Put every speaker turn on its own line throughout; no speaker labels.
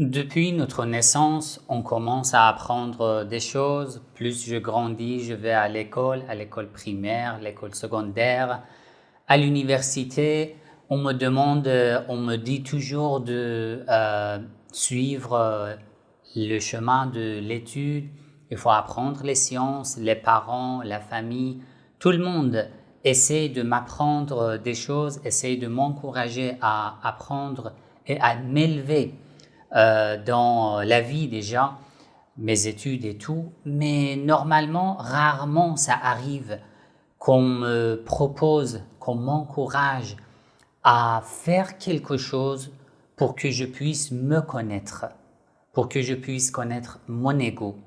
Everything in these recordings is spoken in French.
Depuis notre naissance, on commence à apprendre des choses. Plus je grandis, je vais à l'école primaire, l'école secondaire, à l'université. On me dit toujours de suivre le chemin de l'étude. Il faut apprendre les sciences, les parents, la famille, tout le monde essaie de m'apprendre des choses, essaie de m'encourager à apprendre et à m'élever dans la vie déjà, mes études et tout, mais normalement, rarement ça arrive qu'on me propose, qu'on m'encourage à faire quelque chose pour que je puisse me connaître, pour que je puisse connaître mon ego,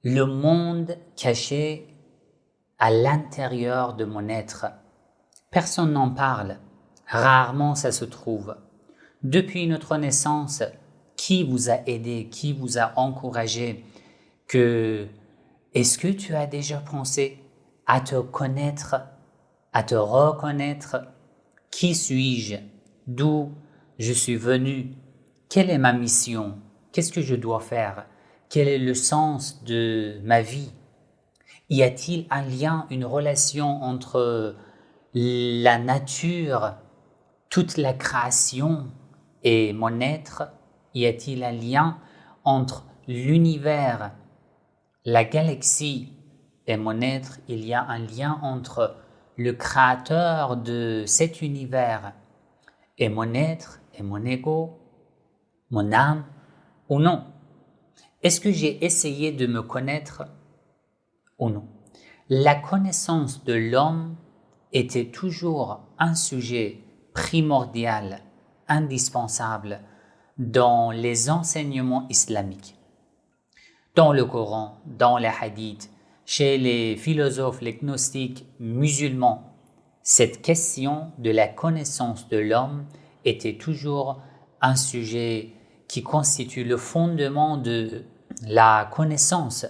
le monde caché à l'intérieur de mon être. Personne n'en parle, rarement ça se trouve. Depuis notre naissance, qui vous a aidé, qui vous a encouragé est-ce que tu as déjà pensé à te connaître, à te reconnaître? Qui suis-je? D'où je suis venu? Quelle est ma mission? Qu'est-ce que je dois faire? Quel est le sens de ma vie? Y a-t-il un lien, une relation entre la nature, toute la création et mon être? Y a-t-il un lien entre l'univers, la galaxie et mon être? Il y a un lien entre le créateur de cet univers et mon être et mon ego, mon âme ou non? Est-ce que j'ai essayé de me connaître ou non? La connaissance de l'homme était toujours un sujet primordial, indispensable dans les enseignements islamiques, dans le Coran, dans les hadiths, chez les philosophes, les gnostiques musulmans. Cette question de la connaissance de l'homme était toujours un sujet qui constitue le fondement de la connaissance,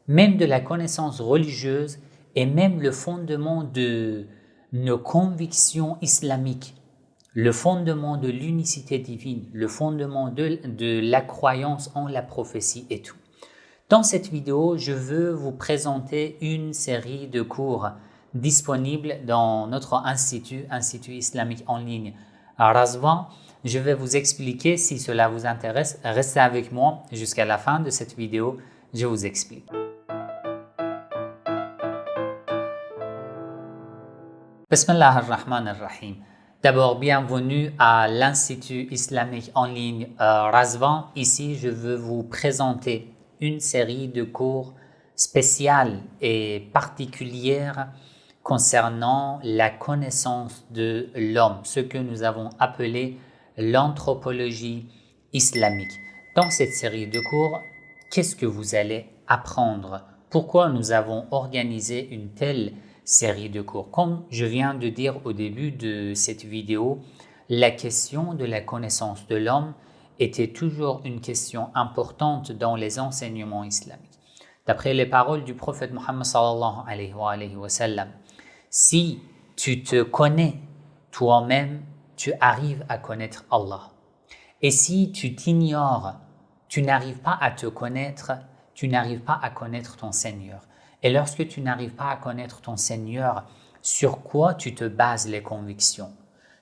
même de la connaissance religieuse et même le fondement de nos convictions islamiques, le fondement de l'unicité divine, le fondement de la croyance en la prophétie et tout. Dans cette vidéo, je veux vous présenter une série de cours disponibles dans notre institut islamique en ligne Razvan. Je vais vous expliquer si cela vous intéresse. Restez avec moi jusqu'à la fin de cette vidéo, je vous explique. Bismillah ar-Rahman ar-Rahim. D'abord, bienvenue à l'Institut islamique en ligne Razvan. Ici, je veux vous présenter une série de cours spéciales et particulières concernant la connaissance de l'homme, ce que nous avons appelé l'anthropologie islamique. Dans cette série de cours, qu'est-ce que vous allez apprendre? Pourquoi nous avons organisé une telle série de cours? Comme je viens de dire au début de cette vidéo, la question de la connaissance de l'homme était toujours une question importante dans les enseignements islamiques. D'après les paroles du prophète Mohammed sallallahu alayhi wa sallam, si tu te connais toi-même, tu arrives à connaître Allah. Et si tu t'ignores, tu n'arrives pas à te connaître, tu n'arrives pas à connaître ton Seigneur. Et lorsque tu n'arrives pas à connaître ton Seigneur, sur quoi tu te bases les convictions?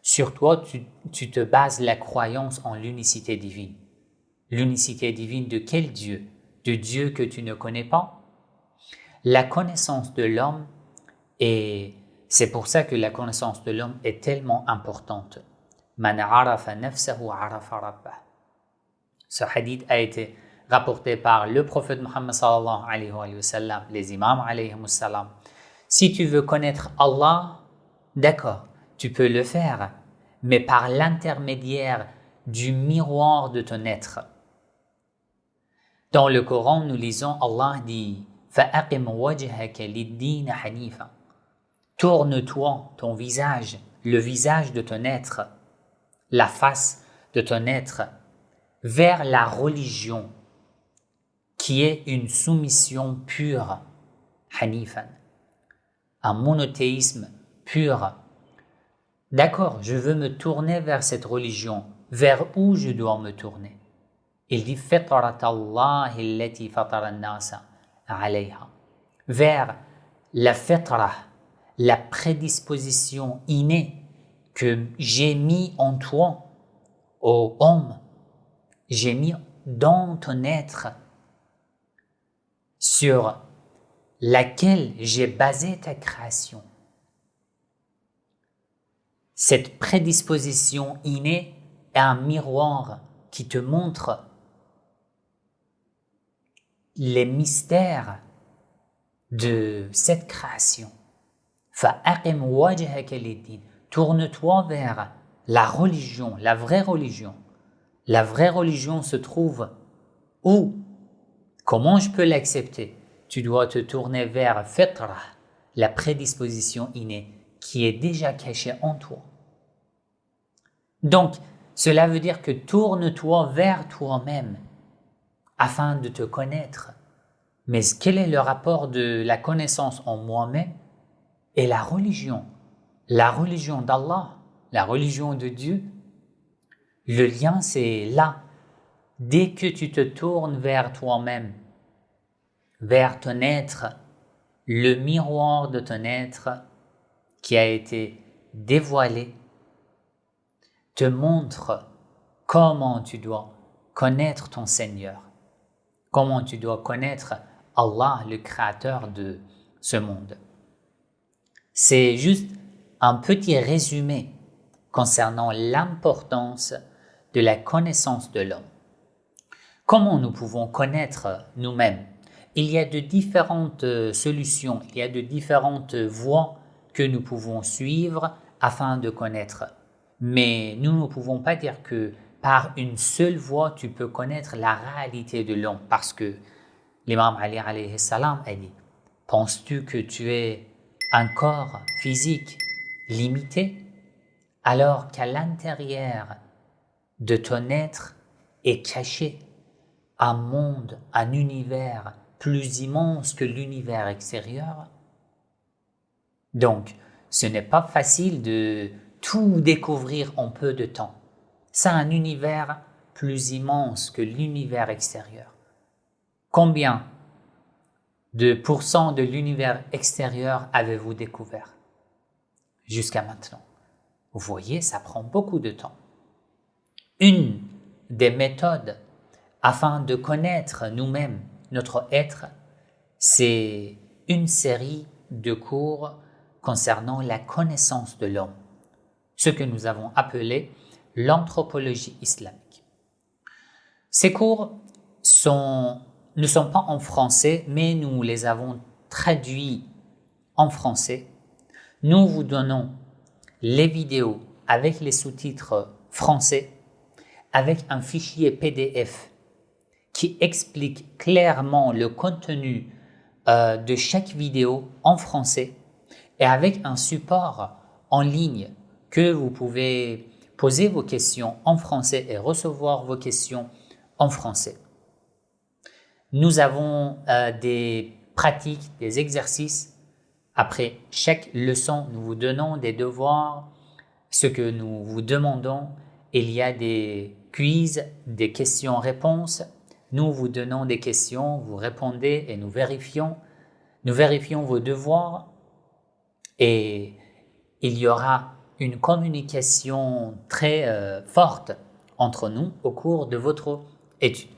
Sur quoi tu te bases la croyance en l'unicité divine? L'unicité divine de quel Dieu? De Dieu que tu ne connais pas? La connaissance de l'homme, et c'est pour ça que la connaissance de l'homme est tellement importante. Man arafa nafsahu arafa rabbah. Ce hadith a été rapporté par le prophète Mohammed sallallahu alayhi wa sallam, les imams alayhi wa sallam. Si tu veux connaître Allah, d'accord, tu peux le faire, mais par l'intermédiaire du miroir de ton être. Dans le Coran, nous lisons Allah dit فَأَقِمْ وَجْهَكَ لِلدِّينَ حَنِيفًا. Tourne-toi, ton visage, le visage de ton être, la face de ton être, vers la religion qui est une soumission pure, hanifan, un monothéisme pur. D'accord, je veux me tourner vers cette religion. Vers où je dois me tourner? Il dit فطرة الله التي فطر الناس عليها, vers la fitra, la prédisposition innée que j'ai mis en toi, ô homme, j'ai mis dans ton être, sur laquelle j'ai basé ta création. Cette prédisposition innée est un miroir qui te montre les mystères de cette création. فَأَقِمْ وَجْهَكَ لِلدِّينِ. Tourne-toi vers la religion, la vraie religion. La vraie religion se trouve où? Comment je peux l'accepter? Tu dois te tourner vers fitra, la prédisposition innée, qui est déjà cachée en toi. Donc, cela veut dire que tourne-toi vers toi-même afin de te connaître. Mais quel est le rapport de la connaissance en moi-même et la religion? La religion d'Allah, la religion de Dieu. Le lien, c'est là. Dès que tu te tournes vers toi-même, vers ton être, le miroir de ton être qui a été dévoilé te montre comment tu dois connaître ton Seigneur, comment tu dois connaître Allah, le créateur de ce monde. C'est juste un petit résumé concernant l'importance de la connaissance de l'homme. Comment nous pouvons connaître nous-mêmes? Il y a de différentes solutions, il y a de différentes voies que nous pouvons suivre afin de connaître. Mais nous ne pouvons pas dire que par une seule voie, tu peux connaître la réalité de l'homme. Parce que l'imam Ali alayhi salam a dit, penses-tu que tu es un corps physique limité, alors qu'à l'intérieur de ton être est caché un monde, un univers plus immense que l'univers extérieur? Donc, ce n'est pas facile de tout découvrir en peu de temps. C'est un univers plus immense que l'univers extérieur. Combien de pourcents de l'univers extérieur avez-vous découvert jusqu'à maintenant? Vous voyez, ça prend beaucoup de temps. Une des méthodes afin de connaître nous-mêmes, notre être, c'est une série de cours concernant la connaissance de l'homme, ce que nous avons appelé l'anthropologie islamique. Ces cours ne sont pas en français, mais nous les avons traduits en français. Nous vous donnons les vidéos avec les sous-titres français, avec un fichier PDF qui explique clairement le contenu de chaque vidéo en français et avec un support en ligne que vous pouvez poser vos questions en français et recevoir vos questions en français. Nous avons des pratiques, des exercices. Après chaque leçon, nous vous donnons des devoirs. Ce que nous vous demandons, il y a des quiz, des questions-réponses. Nous vous donnons des questions, vous répondez et nous vérifions vos devoirs et il y aura une communication très forte entre nous au cours de votre étude.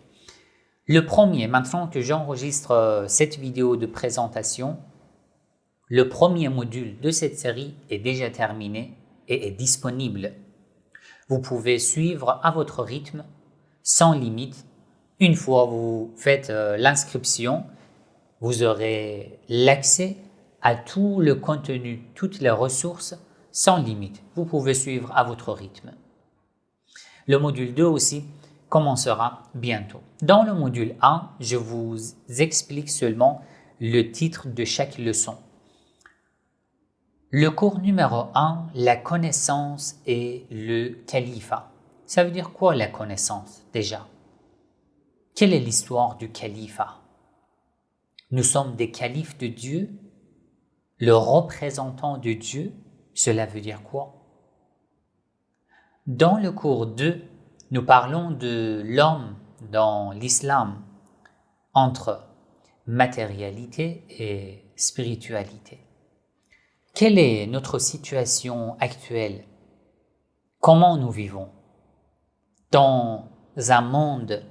Le premier, maintenant que j'enregistre cette vidéo de présentation, le premier module de cette série est déjà terminé et est disponible. Vous pouvez suivre à votre rythme, sans limite. Une fois vous faites l'inscription, vous aurez l'accès à tout le contenu, toutes les ressources sans limite. Vous pouvez suivre à votre rythme. Le module 2 aussi commencera bientôt. Dans le module 1, je vous explique seulement le titre de chaque leçon. Le cours numéro 1, la connaissance et le califat. Ça veut dire quoi la connaissance déjà? Quelle est l'histoire du califat? Nous sommes des califes de Dieu, le représentant de Dieu. Cela veut dire quoi? Dans le cours 2, nous parlons de l'homme dans l'islam entre matérialité et spiritualité. Quelle est notre situation actuelle? Comment nous vivons? Dans un monde,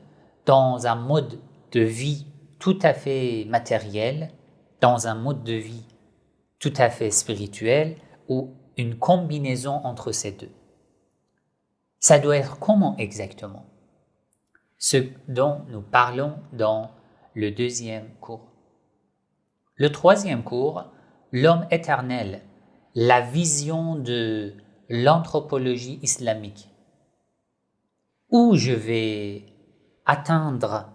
dans un mode de vie tout à fait matériel, dans un mode de vie tout à fait spirituel ou une combinaison entre ces deux. Ça doit être comment exactement? Ce dont nous parlons dans le deuxième cours. Le troisième cours, l'homme éternel, la vision de l'anthropologie islamique, où je vais atteindre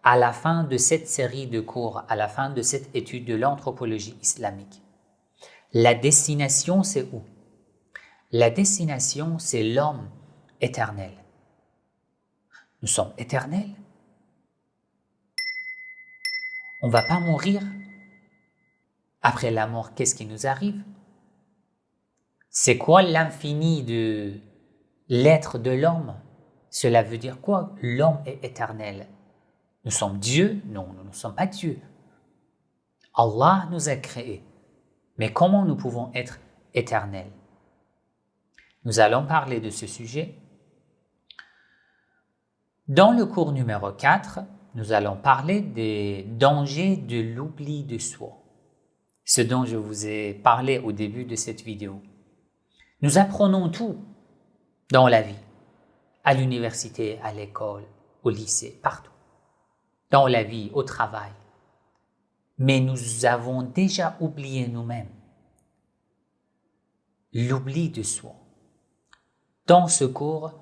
à la fin de cette série de cours, à la fin de cette étude de l'anthropologie islamique. La destination, c'est où? La destination, c'est l'homme éternel. Nous sommes éternels. On ne va pas mourir. Après la mort, qu'est-ce qui nous arrive? C'est quoi l'infini de l'être de l'homme? Cela veut dire quoi? L'homme est éternel. Nous sommes Dieu? Non, nous ne sommes pas Dieu. Allah nous a créés. Mais comment nous pouvons être éternels? Nous allons parler de ce sujet. Dans le cours numéro 4, nous allons parler des dangers de l'oubli de soi. Ce dont je vous ai parlé au début de cette vidéo. Nous apprenons tout dans la vie, à l'université, à l'école, au lycée, partout. Dans la vie, au travail. Mais nous avons déjà oublié nous-mêmes. L'oubli de soi. Dans ce cours,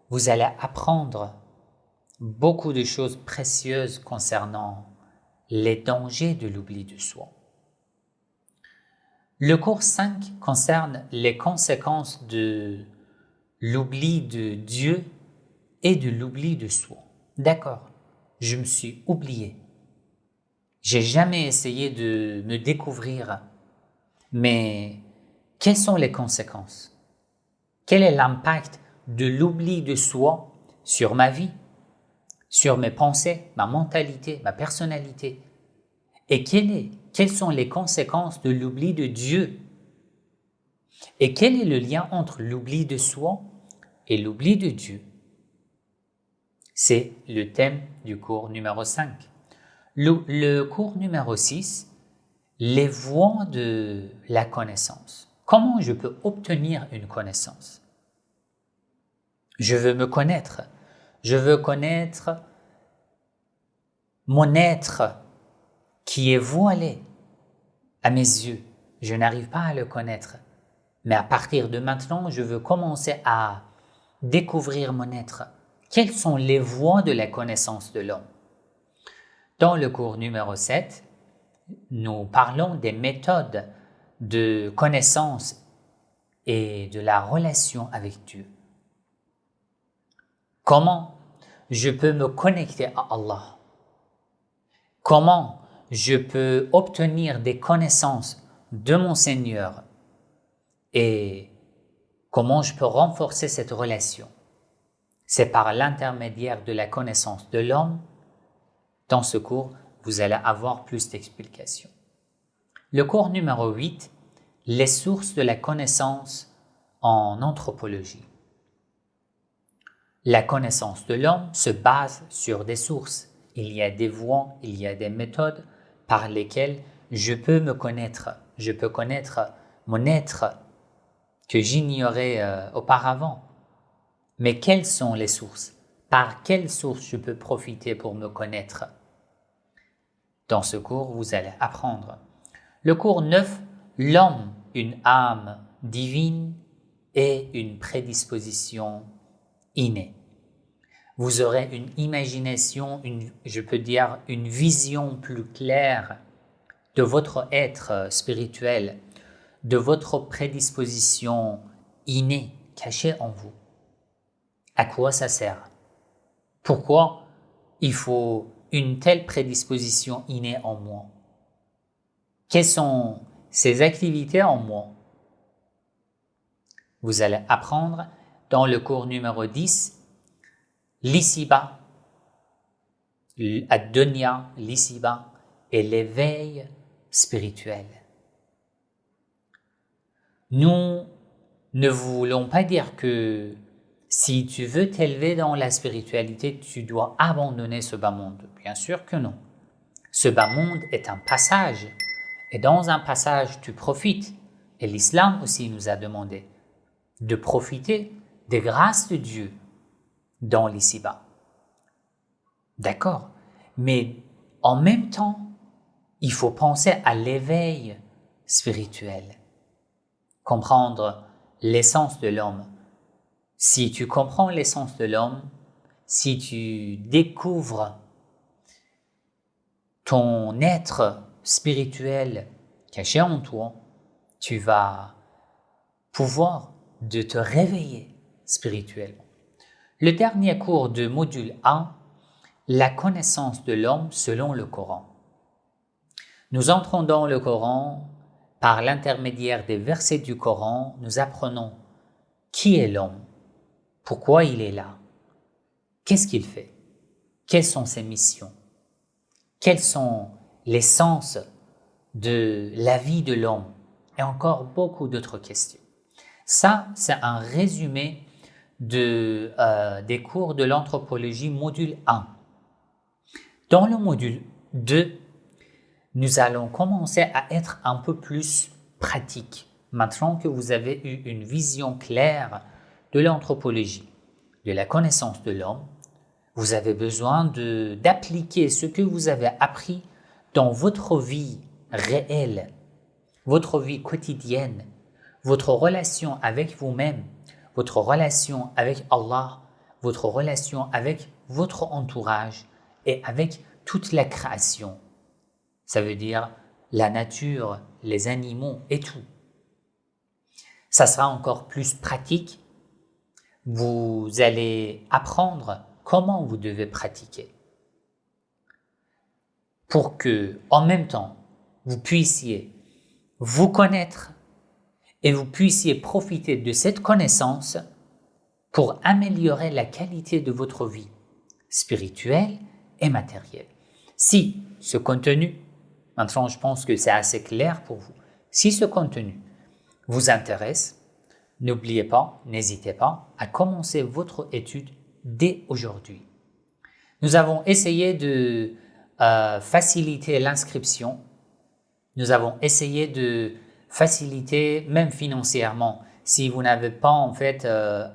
vous allez apprendre beaucoup de choses précieuses concernant les dangers de l'oubli de soi. Le cours 5 concerne les conséquences de l'oubli de Dieu et de l'oubli de soi. D'accord, je me suis oublié. J'ai jamais essayé de me découvrir, mais quelles sont les conséquences? Quel est l'impact de l'oubli de soi sur ma vie, sur mes pensées, ma mentalité, ma personnalité? Et quelles sont les conséquences de l'oubli de Dieu? Et quel est le lien entre l'oubli de soi et l'oubli de Dieu? C'est le thème du cours numéro 5. Le cours numéro 6, les voies de la connaissance. Comment je peux obtenir une connaissance? Je veux me connaître. Je veux connaître mon être qui est voilé à mes yeux. Je n'arrive pas à le connaître. Mais à partir de maintenant, je veux commencer à découvrir mon être. Quelles sont les voies de la connaissance de l'homme? Dans le cours numéro 7, nous parlons des méthodes de connaissance et de la relation avec Dieu. Comment je peux me connecter à Allah? Comment je peux obtenir des connaissances de mon Seigneur? Et comment je peux renforcer cette relation? C'est par l'intermédiaire de la connaissance de l'homme. Dans ce cours, vous allez avoir plus d'explications. Le cours numéro 8, les sources de la connaissance en anthropologie. La connaissance de l'homme se base sur des sources. Il y a des voies, il y a des méthodes par lesquelles je peux me connaître. Je peux connaître mon être que j'ignorais auparavant. Mais quelles sont les sources? Par quelles sources je peux profiter pour me connaître? Dans ce cours, vous allez apprendre. Le cours 9, l'homme, une âme divine et une prédisposition innée. Vous aurez une imagination, je peux dire une vision plus claire de votre être spirituel, de votre prédisposition innée, cachée en vous. À quoi ça sert? Pourquoi il faut une telle prédisposition innée en moi? Quelles sont ces activités en moi? Vous allez apprendre dans le cours numéro 10, l'ici-bas ad-dunya, l'ici-bas, et l'éveil spirituel. Nous ne voulons pas dire que si tu veux t'élever dans la spiritualité, tu dois abandonner ce bas monde. Bien sûr que non. Ce bas monde est un passage. Et dans un passage, tu profites. Et l'islam aussi nous a demandé de profiter des grâces de Dieu dans l'ici-bas. D'accord? Mais en même temps, il faut penser à l'éveil spirituel. Comprendre l'essence de l'homme. Si tu comprends l'essence de l'homme, si tu découvres ton être spirituel caché en toi, tu vas pouvoir de te réveiller spirituellement. Le dernier cours de module 1, la connaissance de l'homme selon le Coran. Nous entrons dans le Coran par l'intermédiaire des versets du Coran, nous apprenons qui est l'homme, pourquoi il est là, qu'est-ce qu'il fait, quelles sont ses missions, quels sont les sens de la vie de l'homme et encore beaucoup d'autres questions. Ça, c'est un résumé des cours de l'anthropologie module 1. Dans le module 2, nous allons commencer à être un peu plus pratique. Maintenant que vous avez eu une vision claire de l'anthropologie, de la connaissance de l'homme, vous avez besoin d'appliquer ce que vous avez appris dans votre vie réelle, votre vie quotidienne, votre relation avec vous-même, votre relation avec Allah, votre relation avec votre entourage et avec toute la création. Ça veut dire la nature, les animaux et tout. Ça sera encore plus pratique. Vous allez apprendre comment vous devez pratiquer pour que, en même temps, vous puissiez vous connaître et vous puissiez profiter de cette connaissance pour améliorer la qualité de votre vie spirituelle et matérielle. Si ce contenu, maintenant je pense que c'est assez clair pour vous, si ce contenu vous intéresse, n'oubliez pas, n'hésitez pas à commencer votre étude dès aujourd'hui. Nous avons essayé de faciliter l'inscription. Nous avons essayé de faciliter même financièrement. Si vous n'avez pas en fait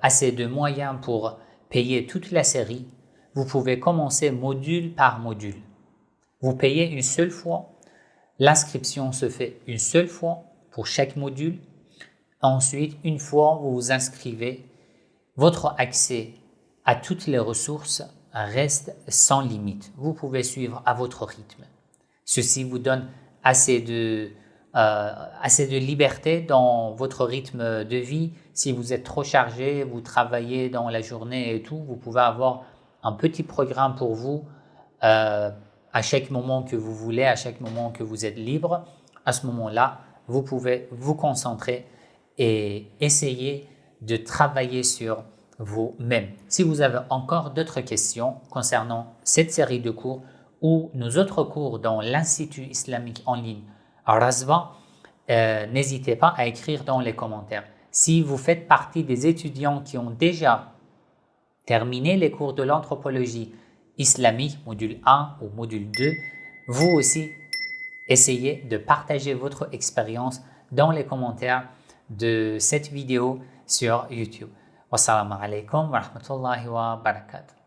assez de moyens pour payer toute la série, vous pouvez commencer module par module. Vous payez une seule fois. L'inscription se fait une seule fois pour chaque module. Ensuite, une fois vous vous inscrivez, votre accès à toutes les ressources reste sans limite. Vous pouvez suivre à votre rythme. Ceci vous donne assez de liberté dans votre rythme de vie. Si vous êtes trop chargé, vous travaillez dans la journée et tout, vous pouvez avoir un petit programme pour vous à chaque moment que vous voulez, à chaque moment que vous êtes libre. À ce moment-là, vous pouvez vous concentrer et essayer de travailler sur vous-même. Si vous avez encore d'autres questions concernant cette série de cours ou nos autres cours dans l'Institut islamique en ligne Razva, n'hésitez pas à écrire dans les commentaires. Si vous faites partie des étudiants qui ont déjà terminé les cours de l'anthropologie islamique, module 1 ou module 2, vous aussi essayez de partager votre expérience dans les commentaires de cette vidéo sur YouTube. Wassalamu alaikum wa rahmatullahi wa barakatuh.